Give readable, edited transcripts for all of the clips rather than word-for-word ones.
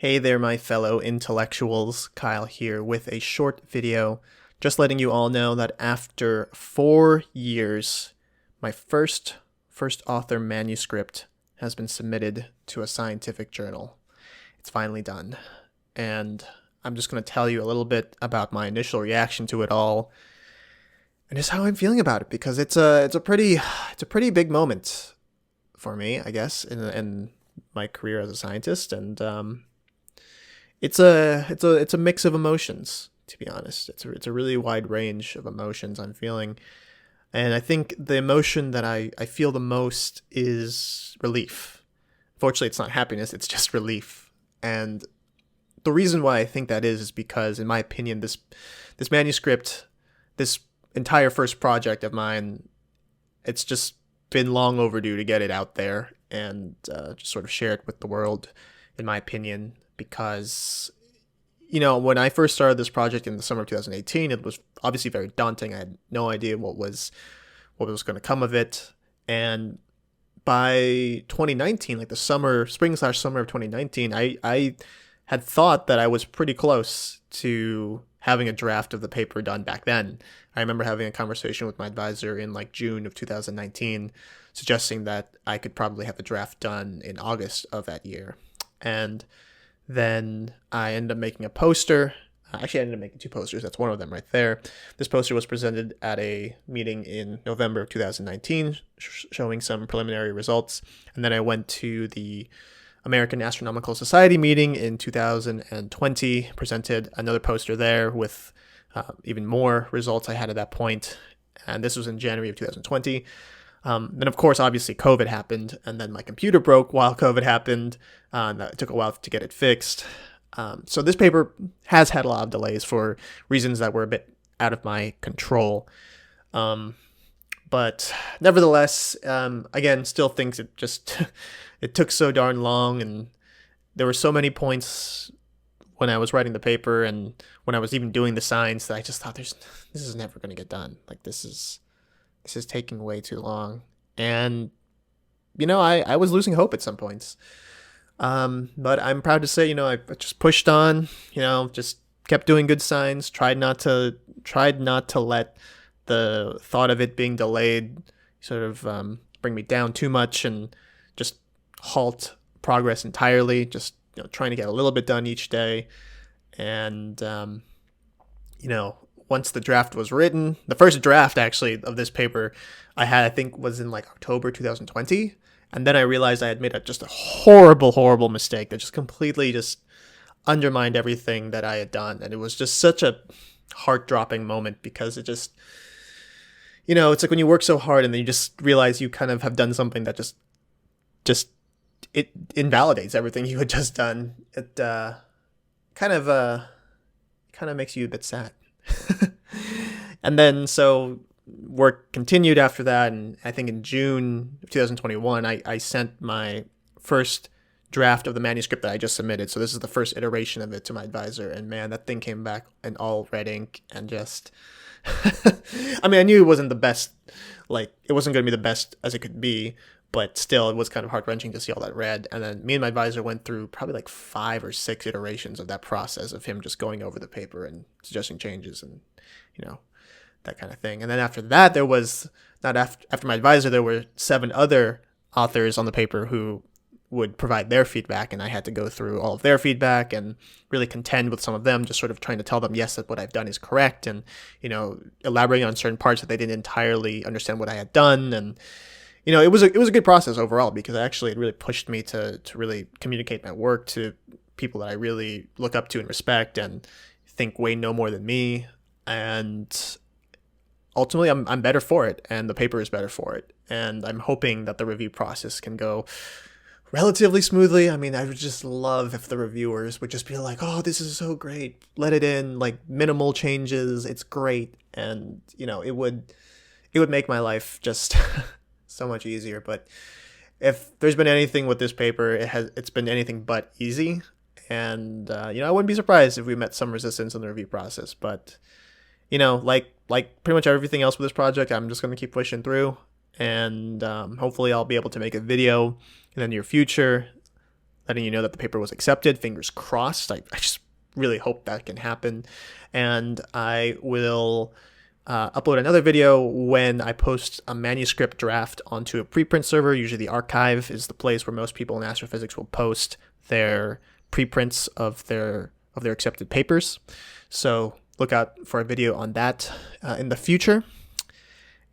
Hey there, my fellow intellectuals. Kyle here with a short video, just letting you all know that after 4 years, my first author manuscript has been submitted to a scientific journal. It's finally done, and I'm just going to tell you a little bit about my initial reaction to it all, and just how I'm feeling about it, because it's a pretty big moment for me, I guess, in my career as a scientist, and it's a mix of emotions, to be honest. It's a really wide range of emotions I'm feeling. And I think the emotion that I feel the most is relief. Fortunately, it's not happiness, it's just relief. And the reason why I think that is because, in my opinion, this manuscript, this entire first project of mine, it's just been long overdue to get it out there and just sort of share it with the world, in my opinion, because when I first started this project in the summer of 2018, it was obviously very daunting. I had no idea what was going to come of it. And by 2019, like the spring/summer of 2019, I had thought that I was pretty close to having a draft of the paper done back then. I remember having a conversation with my advisor in like June of 2019, suggesting that I could probably have a draft done in August of that year. And then I ended up making a poster. Actually, I ended up making two posters. That's one of them right there. This poster was presented at a meeting in November of 2019, showing some preliminary results. And then I went to the American Astronomical Society meeting in 2020, presented another poster there with even more results I had at that point. And this was in January of 2020. Then, of course, obviously, COVID happened, and then my computer broke while COVID happened. It took a while to get it fixed. So this paper has had a lot of delays for reasons that were a bit out of my control. But nevertheless, again, still thinks it just it took so darn long, and there were so many points when I was writing the paper and when I was even doing the science that I just thought, this is never going to get done. Like, this is taking way too long. And, I was losing hope at some points. But I'm proud to say, I just pushed on, just kept doing good science, tried not to let the thought of it being delayed sort of bring me down too much and just halt progress entirely, just, trying to get a little bit done each day. And, once the draft was written, the first draft actually of this paper I think was in like October 2020. And then I realized I had made just a horrible mistake that just completely just undermined everything that I had done. And it was just such a heart-dropping moment, because it just, it's like when you work so hard and then you just realize you kind of have done something that just it invalidates everything you had just done. It kind of makes you a bit sad. And then so work continued after that, and I think in June of 2021 I sent my first draft of the manuscript that I just submitted. So this is the first iteration of it to my advisor, and man, that thing came back in all red ink and just I mean, I knew it wasn't the best, like it wasn't going to be the best as it could be, but still it was kind of heart-wrenching to see all that red. And then me and my advisor went through probably like 5 or 6 iterations of that process of him just going over the paper and suggesting changes and that kind of thing. And then after that, there was not after my advisor, there were 7 other authors on the paper who would provide their feedback, and I had to go through all of their feedback and really contend with some of them, just sort of trying to tell them, yes, that what I've done is correct, and elaborating on certain parts that they didn't entirely understand what I had done. And it was a good process overall, because actually it really pushed me to really communicate my work to people that I really look up to and respect and think way no more than me. And ultimately, I'm better for it, and the paper is better for it. And I'm hoping that the review process can go relatively smoothly. I mean, I would just love if the reviewers would just be like, "Oh, this is so great. Let it in, like minimal changes. It's great." And, it would make my life just so much easier. But if there's been anything with this paper, it's been anything but easy. And, I wouldn't be surprised if we met some resistance in the review process. But, like pretty much everything else with this project, I'm just going to keep pushing through. And hopefully I'll be able to make a video in the near future letting you know that the paper was accepted. Fingers crossed. I just really hope that can happen. And I will upload another video when I post a manuscript draft onto a preprint server. Usually the archive is the place where most people in astrophysics will post their preprints of their accepted papers. So look out for a video on that in the future.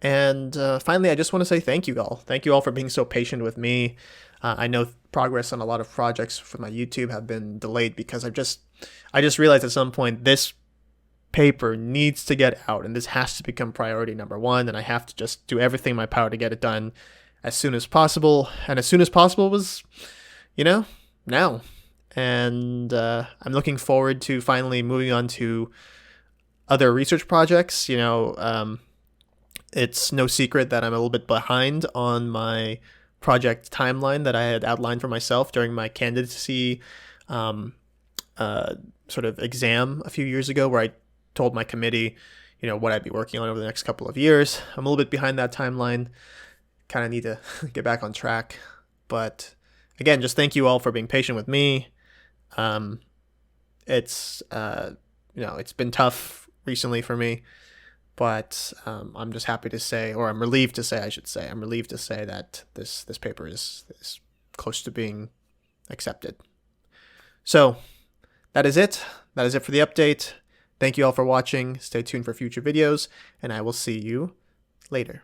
And finally, I just want to say thank you all. Thank you all for being so patient with me. I know progress on a lot of projects for my YouTube have been delayed because I just realized at some point this paper needs to get out, and this has to become priority number one, and I have to just do everything in my power to get it done as soon as possible. And as soon as possible was, now. And I'm looking forward to finally moving on to other research projects. It's no secret that I'm a little bit behind on my project timeline that I had outlined for myself during my candidacy sort of exam a few years ago, where I told my committee, what I'd be working on over the next couple of years. I'm a little bit behind that timeline. Kind of need to get back on track. But again, just thank you all for being patient with me. It's been tough recently for me. But I'm just happy to say, or I'm relieved to say, that this paper is close to being accepted. So that is it. That is it for the update. Thank you all for watching. Stay tuned for future videos, and I will see you later.